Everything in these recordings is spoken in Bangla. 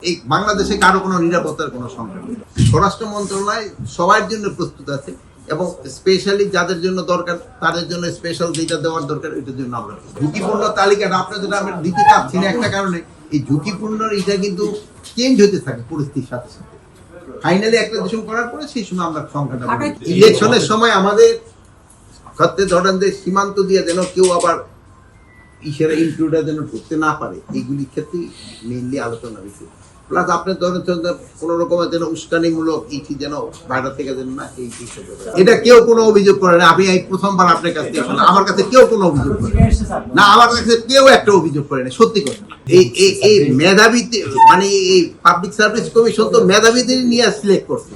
এই বাংলাদেশে কারো কোনো নিরাপত্তার কোনো সংকট নেই। স্বরাষ্ট্র মন্ত্রণালয় সবার জন্য প্রস্তুত আছে এবং স্পেশালি যাদের জন্য দরকার তাদের জন্য স্পেশাল যেটা দেওয়ার দরকার এটার জন্য আমরা ঝুঁকিপূর্ণ তালিকাটা আপনাদের আমরা দিতে চাচ্ছি না একটা কারণে এই ঝুঁকিপূর্ণ এটা কিন্তু চেঞ্জ হতে থাকে পরিস্থিতির সাথে সাথে। ফাইনালি একটা দেশন করার পরে সেই সময় আমরা সংখ্যাটা ইলেকশনের সময় আমাদের সত্যি ধরেন যে সীমান্ত দিয়ে যেন কেউ আবার ইসেরা ইনক্লুডার যেন ঢুকতে না পারে এইগুলির ক্ষেত্রেই মেইনলি আলোচনা হয়েছে। প্লাস আপনার ধরেন কোন রকমের যেন উস্কানিমূলক ইটি যেন বাইরে থেকে যেন না এই এটা কেউ কোনো অভিযোগ করে না। আমি এই প্রথমবার আপনার কাছ থেকে শুনলাম, আমার কাছে কেউ কোনো অভিযোগ করে না, আমার কাছে কেউ একটা অভিযোগ করে না। সত্যি কথা, এই মেধাবীতে মানে এই পাবলিক সার্ভিস কমিশন তো মেধাবীদের নিয়ে সিলেক্ট করছে।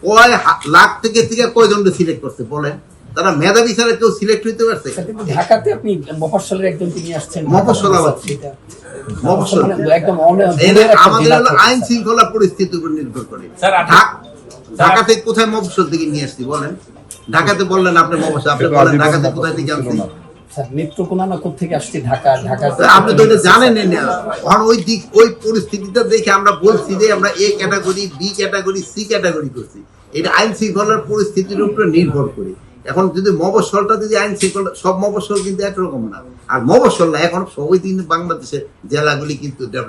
কয় লাখ থেকে কয়জনকে সিলেক্ট করছে বলেন? তারা মেধাবী ছাড়া কেউ সিলেক্ট হইতে পারছে? ঢাকাতে আপনি মফস্বলের একজনকে নিয়ে আসছেন। মফস্বল আবার আমাদের আইন শৃঙ্খলা পরিস্থিতির উপর নির্ভর করে। ঢাকাতে কোথায় মফস্বল থেকে নিয়ে আসছি বলেন? ঢাকাতে বললেন আপনি মফস্বল, আপনি বলেন ঢাকাতে কোথায় থেকে আনছি? আপনি তো এটা জানেন না। ওই পরিস্থিতিটা দেখে আমরা বলছি যে আমরা A category, B category, C category করছি। এটা আইন শৃঙ্খলার পরিস্থিতির উপরে নির্ভর করে। এখন যদি মফস্বলটা যদি আইন শৃঙ্খলা, সব মফস্বল কিন্তু একরকম না। আর মফস্বল না, এখন সবাই দিন বাংলাদেশের জেলাগুলি কিন্তু ডেভেলপ